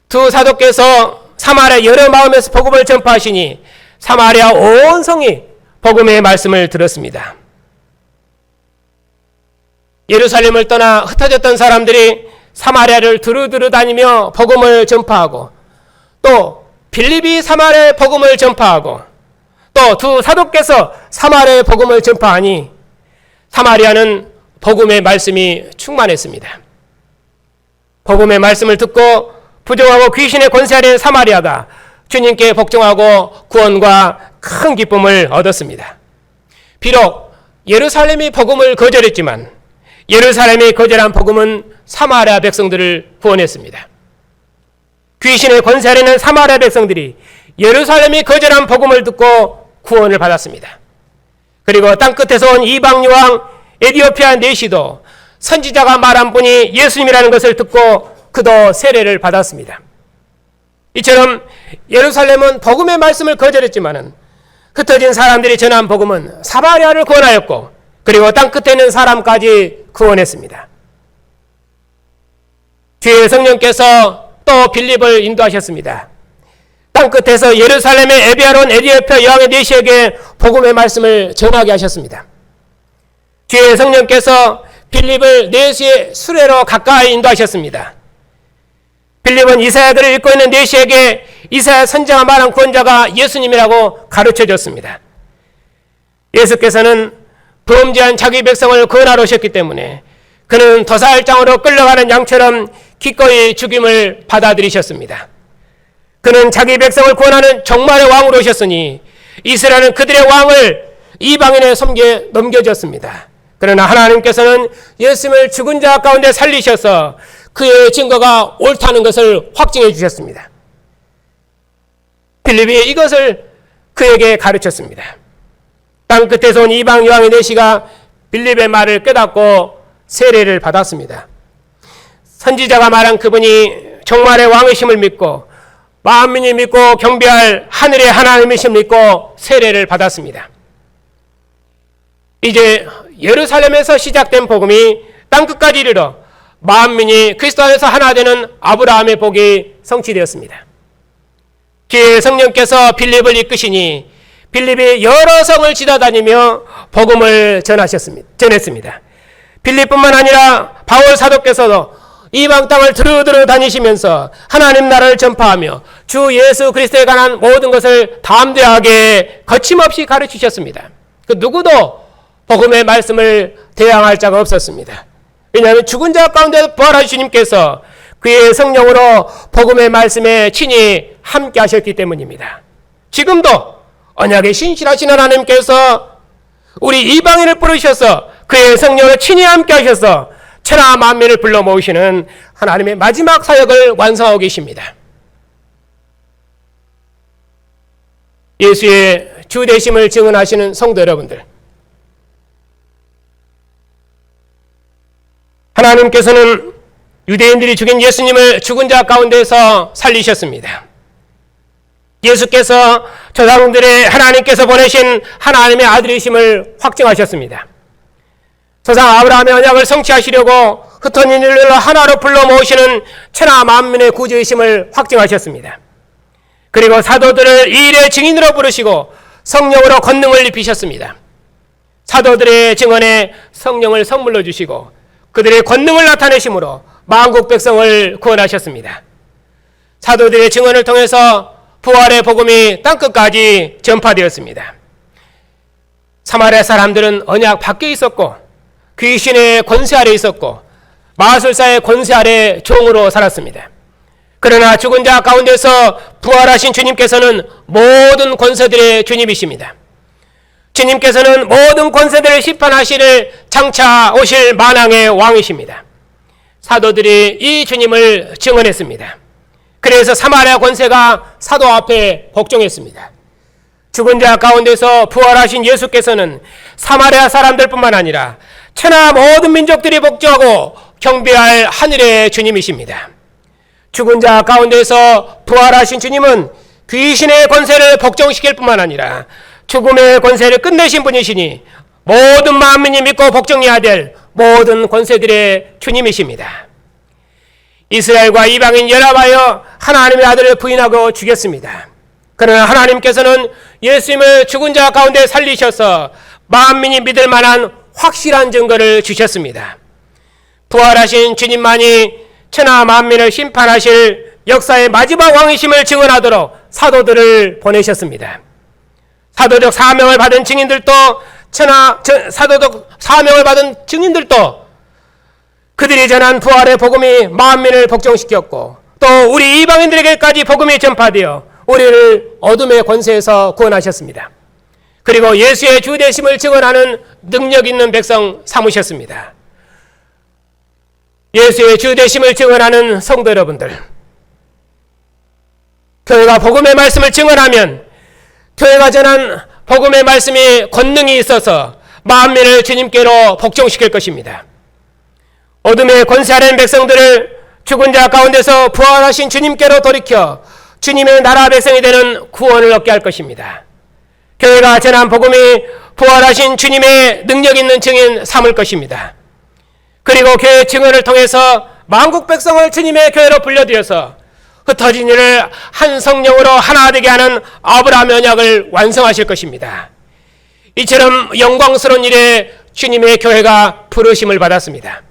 두 사도께서 사마리아 여러 마을에서 복음을 전파하시니 사마리아 온 성이 복음의 말씀을 들었습니다. 예루살렘을 떠나 흩어졌던 사람들이 사마리아를 두루두루 다니며 복음을 전파하고, 또 빌립이 사마리아의 복음을 전파하고, 또 두 사도께서 사마리아의 복음을 전파하니 사마리아는 복음의 말씀이 충만했습니다. 복음의 말씀을 듣고 부정하고 귀신의 권세 아래 사마리아가 주님께 복종하고 구원과 큰 기쁨을 얻었습니다. 비록 예루살렘이 복음을 거절했지만 예루살렘이 거절한 복음은 사마리아 백성들을 구원했습니다. 귀신의 권세 아래는 사마리아 백성들이 예루살렘이 거절한 복음을 듣고 구원을 받았습니다. 그리고 땅끝에서 온 이방 여왕 에디오피아 네시도 선지자가 말한 분이 예수님이라는 것을 듣고 그도 세례를 받았습니다. 이처럼 예루살렘은 복음의 말씀을 거절했지만 흩어진 사람들이 전한 복음은 사마리아를 구원하였고, 그리고 땅끝에 있는 사람까지 구원했습니다. 주의 성령께서 또 빌립을 인도하셨습니다. 땅끝에서 예루살렘의 에비아론 에디오피아 여왕의 네시에게 복음의 말씀을 전하게 하셨습니다. 주의 성령께서 빌립을 네시의 수레로 가까이 인도하셨습니다. 빌립은 이사야들을 읽고 있는 네시에게 이사야 선지자가 말한 구원자가 예수님이라고 가르쳐줬습니다. 예수께서는 범죄한 자기 백성을 구원하러 오셨기 때문에 그는 도살장으로 끌려가는 양처럼 기꺼이 죽임을 받아들이셨습니다. 그는 자기 백성을 구원하는 종말의 왕으로 오셨으니 이스라엘은 그들의 왕을 이방인에 넘겨줬습니다. 그러나 하나님께서는 예수님을 죽은 자 가운데 살리셔서 그의 증거가 옳다는 것을 확증해 주셨습니다. 빌립이 이것을 그에게 가르쳤습니다. 땅끝에서 온 이방 여왕의 네시가 빌립의 말을 깨닫고 세례를 받았습니다. 선지자가 말한 그분이 종말의 왕이심을 믿고 만민이 믿고 경배할 하늘의 하나님이심을 믿고 세례를 받았습니다. 이제 예루살렘에서 시작된 복음이 땅끝까지 이르러 만민이 그리스도 안에서 하나 되는 아브라함의 복이 성취되었습니다. 주의 성령께서 빌립을 이끄시니 빌립이 여러 성을 지나다니며 복음을 전했습니다. 빌립뿐만 아니라 바울 사도께서도 이방 땅을 두루두루 다니시면서 하나님 나라를 전파하며 주 예수 그리스도에 관한 모든 것을 담대하게 거침없이 가르치셨습니다. 그 누구도 복음의 말씀을 대항할 자가 없었습니다. 왜냐하면 죽은 자 가운데 부활하신 주님께서 그의 성령으로 복음의 말씀에 친히 함께 하셨기 때문입니다. 지금도 언약에 신실하신 하나님께서 우리 이방인을 부르셔서 그의 성령을 친히 함께 하셔서 천하 만민을 불러 모으시는 하나님의 마지막 사역을 완성하고 계십니다. 예수의 주 되심을 증언하시는 성도 여러분들, 하나님께서는 유대인들이 죽인 예수님을 죽은 자 가운데서 살리셨습니다. 예수께서 조상들의 하나님께서 보내신 하나님의 아들이심을 확증하셨습니다. 조상 아브라함의 언약을 성취하시려고 흩어진 인류를 하나로 불러 모으시는 천하 만민의 구주이심을 확증하셨습니다. 그리고 사도들을 이 일의 증인으로 부르시고 성령으로 권능을 입히셨습니다. 사도들의 증언에 성령을 선물로 주시고 그들의 권능을 나타내심으로 만국 백성을 구원하셨습니다. 사도들의 증언을 통해서 부활의 복음이 땅끝까지 전파되었습니다. 사마리아 사람들은 언약 밖에 있었고 귀신의 권세 아래 있었고 마술사의 권세 아래 종으로 살았습니다. 그러나 죽은 자 가운데서 부활하신 주님께서는 모든 권세들의 주님이십니다. 주님께서는 모든 권세들을 심판하시를 장차 오실 만왕의 왕이십니다. 사도들이 이 주님을 증언했습니다. 그래서 사마리아 권세가 사도 앞에 복종했습니다. 죽은 자 가운데서 부활하신 예수께서는 사마리아 사람들뿐만 아니라 천하 모든 민족들이 복종하고 경배할 하늘의 주님이십니다. 죽은 자 가운데서 부활하신 주님은 귀신의 권세를 복종시킬 뿐만 아니라 죽음의 권세를 끝내신 분이시니 모든 만민이 믿고 복종해야 될 모든 권세들의 주님이십니다. 이스라엘과 이방인 연합하여 하나님의 아들을 부인하고 죽였습니다. 그러나 하나님께서는 예수님을 죽은 자 가운데 살리셔서 만민이 믿을 만한 확실한 증거를 주셨습니다. 부활하신 주님만이 천하 만민을 심판하실 역사의 마지막 왕이심을 증언하도록 사도들을 보내셨습니다. 사도적 사명을 받은 증인들도 사도적 사명을 받은 증인들도 그들이 전한 부활의 복음이 만민을 복종시켰고 또 우리 이방인들에게까지 복음이 전파되어 우리를 어둠의 권세에서 구원하셨습니다. 그리고 예수의 주되심을 증언하는 능력 있는 백성 삼으셨습니다. 예수의 주되심을 증언하는 성도 여러분들, 교회가 복음의 말씀을 증언하면 교회가 전한 복음의 말씀이 권능이 있어서 만민을 주님께로 복종시킬 것입니다. 어둠의 권세 아래 백성들을 죽은 자 가운데서 부활하신 주님께로 돌이켜 주님의 나라 백성이 되는 구원을 얻게 할 것입니다. 교회가 전한 복음이 부활하신 주님의 능력 있는 증인 삼을 것입니다. 그리고 교회 증언을 통해서 만국 백성을 주님의 교회로 불러들여서 흩어진 일을 한 성령으로 하나 되게 하는 아브라함의 언약을 완성하실 것입니다. 이처럼 영광스러운 일에 주님의 교회가 부르심을 받았습니다.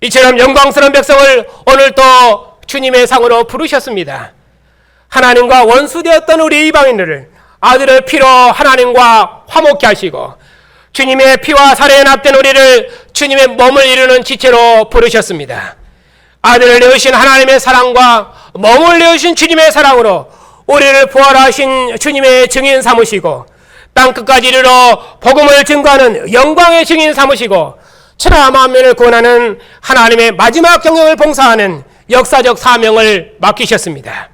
이처럼 영광스러운 백성을 오늘 또 주님의 상으로 부르셨습니다. 하나님과 원수되었던 우리 이방인들을 아들의 피로 하나님과 화목케 하시고 주님의 피와 살에 납된 우리를 주님의 몸을 이루는 지체로 부르셨습니다. 아들을 내으신 하나님의 사랑과 몸을 내으신 주님의 사랑으로 우리를 부활하신 주님의 증인 삼으시고 땅끝까지 이르러 복음을 증거하는 영광의 증인 삼으시고 천하 만민을 구원하는 하나님의 마지막 경영을 봉사하는 역사적 사명을 맡기셨습니다.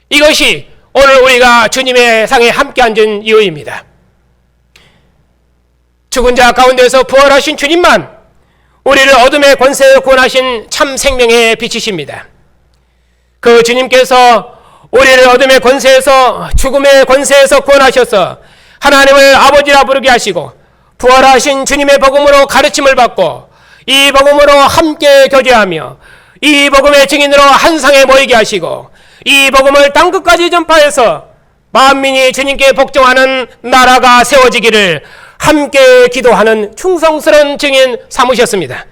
이것이 오늘 우리가 주님의 상에 함께 앉은 이유입니다. 죽은 자 가운데서 부활하신 주님만 우리를 어둠의 권세에 구원하신 참 생명의 빛이십니다. 그 주님께서 우리를 어둠의 권세에서 죽음의 권세에서 구원하셔서 하나님을 아버지라 부르게 하시고 부활하신 주님의 복음으로 가르침을 받고 이 복음으로 함께 교제하며 이 복음의 증인으로 한 상에 모이게 하시고 이 복음을 땅끝까지 전파해서 만민이 주님께 복종하는 나라가 세워지기를 함께 기도하는 충성스러운 증인 삼으셨습니다.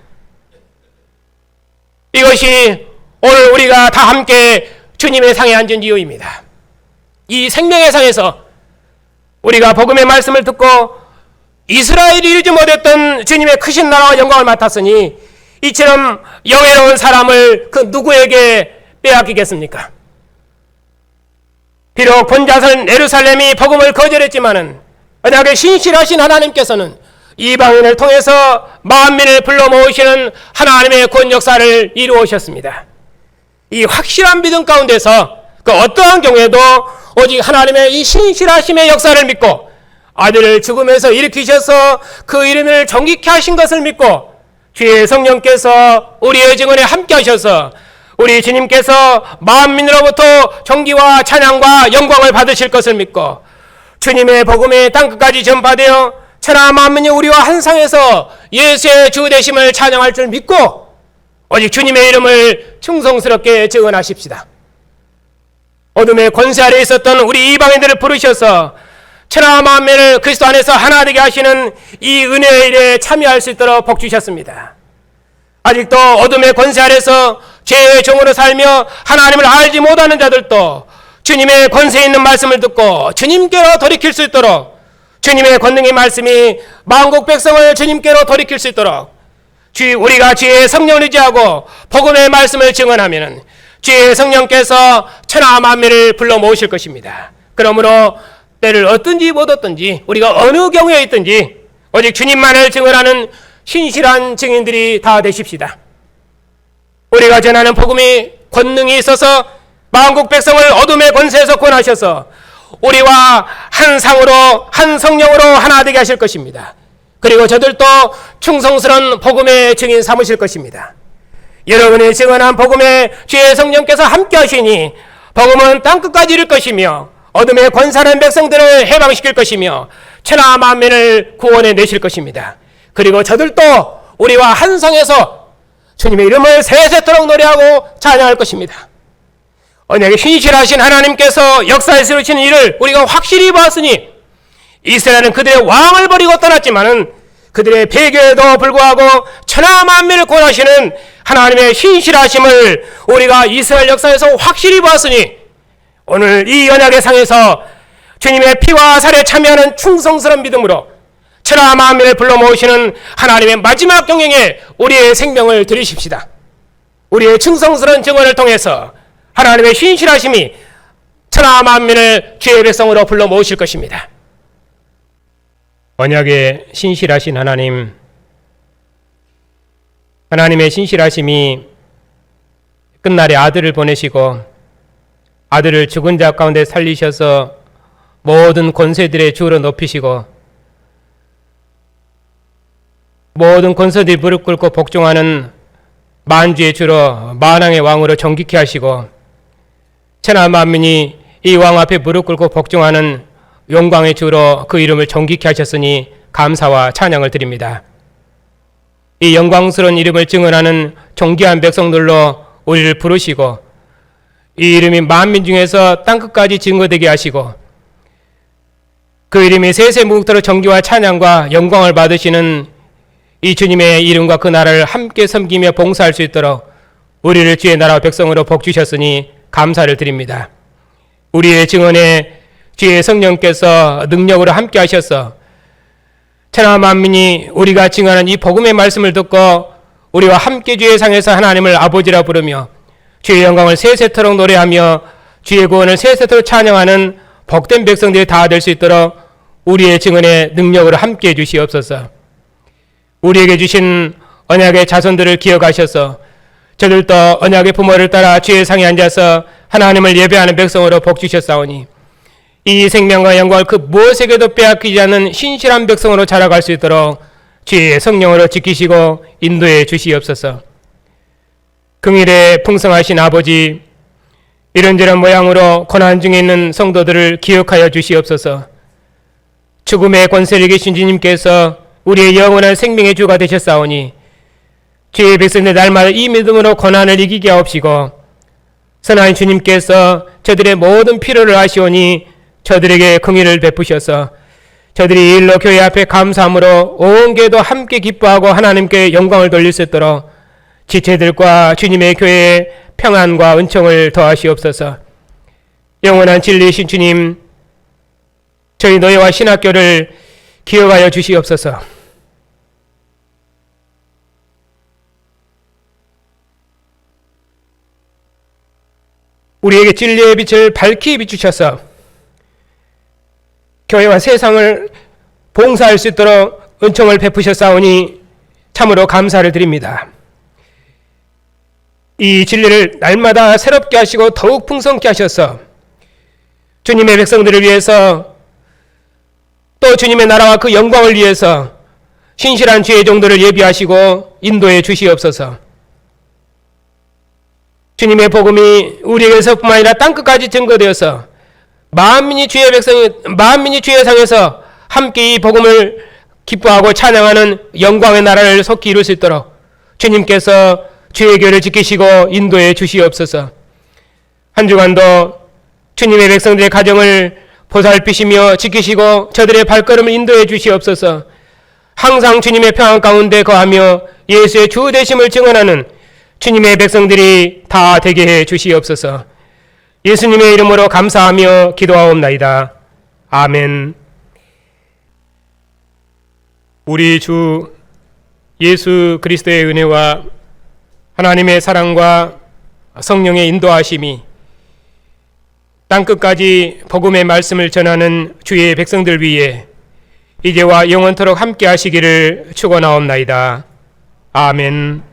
이것이 오늘 우리가 다 함께 주님의 상에 앉은 이유입니다. 이 생명의 상에서 우리가 복음의 말씀을 듣고 이스라엘이 이루지 못했던 주님의 크신 나라와 영광을 맡았으니 이처럼 영예로운 사람을 그 누구에게 빼앗기겠습니까? 비록 본자선 예루살렘이 복음을 거절했지만은 언약에 신실하신 하나님께서는 이방인을 통해서 만민을 불러 모으시는 하나님의 구원 역사를 이루어오셨습니다. 이 확실한 믿음 가운데서 그 어떠한 경우에도 오직 하나님의 이 신실하심의 역사를 믿고 아들을 죽음에서 일으키셔서 그 이름을 정직케 하신 것을 믿고 주의 성령께서 우리의 증언에 함께 하셔서 우리 주님께서 만민으로부터 존귀와 찬양과 영광을 받으실 것을 믿고 주님의 복음이 땅끝까지 전파되어 천하 만민이 우리와 한 상에서 예수의 주 되심을 찬양할 줄 믿고 오직 주님의 이름을 충성스럽게 증언하십시다. 어둠의 권세 아래 있었던 우리 이방인들을 부르셔서 천하 만민을 그리스도 안에서 하나 되게 하시는 이 은혜의 일에 참여할 수 있도록 복 주셨습니다. 아직도 어둠의 권세 아래서 죄의 종으로 살며 하나님을 알지 못하는 자들도 주님의 권세 있는 말씀을 듣고 주님께로 돌이킬 수 있도록 주님의 권능의 말씀이 만국 백성을 주님께로 돌이킬 수 있도록 우리가 주의 성령을 의지하고 복음의 말씀을 증언하면 주의 성령께서 천하 만민을 불러 모으실 것입니다. 그러므로 때를 얻든지 못 얻든지 우리가 어느 경우에 있든지 오직 주님만을 증언하는 신실한 증인들이 다 되십시다. 우리가 전하는 복음이 권능이 있어서 만국 백성을 어둠의 권세에서 구원하셔서 우리와 한 상으로 한 성령으로 하나 되게 하실 것입니다. 그리고 저들도 충성스러운 복음의 증인 삼으실 것입니다. 여러분의 증언한 복음에 주의 성령께서 함께 하시니 복음은 땅끝까지 이를 것이며 어둠의 권사는 백성들을 해방시킬 것이며 천하 만민을 구원해 내실 것입니다. 그리고 저들도 우리와 한성해서 주님의 이름을 세세토록 노래하고 찬양할 것입니다. 언약에 신실하신 하나님께서 역사에 세우시는 일을 우리가 확실히 봤으니 이스라엘은 그들의 왕을 버리고 떠났지만은 그들의 배교에도 불구하고 천하 만민을 구원하시는 하나님의 신실하심을 우리가 이스라엘 역사에서 확실히 봤으니 오늘 이 언약의 상에서 주님의 피와 살에 참여하는 충성스러운 믿음으로 천하 만민을 불러 모으시는 하나님의 마지막 경영에 우리의 생명을 드리십시다. 우리의 충성스러운 증언을 통해서 하나님의 신실하심이 천하 만민을 주의 백성으로 불러 모으실 것입니다. 언약의 신실하신 하나님, 하나님의 신실하심이 끝날에 아들을 보내시고 아들을 죽은 자 가운데 살리셔서 모든 권세들의 주로 높이시고 모든 권세들이 무릎 꿇고 복종하는 만주의 주로 만왕의 왕으로 정직케 하시고 천하 만민이 이 왕 앞에 무릎 꿇고 복종하는 영광의 주로 그 이름을 정직케 하셨으니 감사와 찬양을 드립니다. 이 영광스러운 이름을 증언하는 존귀한 백성들로 우리를 부르시고 이 이름이 만민 중에서 땅끝까지 증거되게 하시고 그 이름이 세세무국토록 정기와 찬양과 영광을 받으시는 이 주님의 이름과 그 나라를 함께 섬기며 봉사할 수 있도록 우리를 주의 나라와 백성으로 복주셨으니 감사를 드립니다. 우리의 증언에 주의 성령께서 능력으로 함께 하셔서 천하 만민이 우리가 증언한 이 복음의 말씀을 듣고 우리와 함께 주의 상에서 하나님을 아버지라 부르며 주의 영광을 세세토록 노래하며 주의 구원을 세세토록 찬양하는 복된 백성들이 다 될 수 있도록 우리의 증언에 능력으로 함께 해 주시옵소서. 우리에게 주신 언약의 자손들을 기억하셔서 저들도 언약의 부모를 따라 주의 상에 앉아서 하나님을 예배하는 백성으로 복주셨사오니 이 생명과 영광을 그 무엇에게도 빼앗기지 않는 신실한 백성으로 자라갈 수 있도록 주의 성령으로 지키시고 인도해 주시옵소서. 긍일에 풍성하신 아버지, 이런저런 모양으로 고난 중에 있는 성도들을 기억하여 주시옵소서. 죽음의 권세를 이기신 주님께서 우리의 영원한 생명의 주가 되셨사오니 주의 백성들 날마다 이 믿음으로 고난을 이기게 하옵시고 선하신 주님께서 저들의 모든 필요를 아시오니 저들에게 긍휼을 베푸셔서 저들이 일로 교회 앞에 감사함으로 온 교회도 함께 기뻐하고 하나님께 영광을 돌릴 수 있도록 지체들과 주님의 교회에 평안과 은총을 더하시옵소서. 영원한 진리이신 주님, 저희 노예와 신학교를 기억하여 주시옵소서. 우리에게 진리의 빛을 밝히 비추셔서 교회와 세상을 봉사할 수 있도록 은총을 베푸셨사오니 참으로 감사를 드립니다. 이 진리를 날마다 새롭게 하시고 더욱 풍성케 하셔서 주님의 백성들을 위해서 또 주님의 나라와 그 영광을 위해서 신실한 주의 종들을 예비하시고 인도해 주시옵소서. 주님의 복음이 우리에게서뿐만 아니라 땅끝까지 증거되어서 만민이 주의 상에서 함께 이 복음을 기뻐하고 찬양하는 영광의 나라를 속히 이룰 수 있도록 주님께서 주의 교회를 지키시고 인도해 주시옵소서. 한 주간도 주님의 백성들의 가정을 보살피시며 지키시고 저들의 발걸음을 인도해 주시옵소서. 항상 주님의 평안 가운데 거하며 예수의 주 되심을 증언하는 주님의 백성들이 다 되게 해 주시옵소서. 예수님의 이름으로 감사하며 기도하옵나이다. 아멘. 우리 주 예수 그리스도의 은혜와 하나님의 사랑과 성령의 인도하심이 땅끝까지 복음의 말씀을 전하는 주의 백성들 위에 이제와 영원토록 함께 하시기를 축원하옵나이다. 아멘.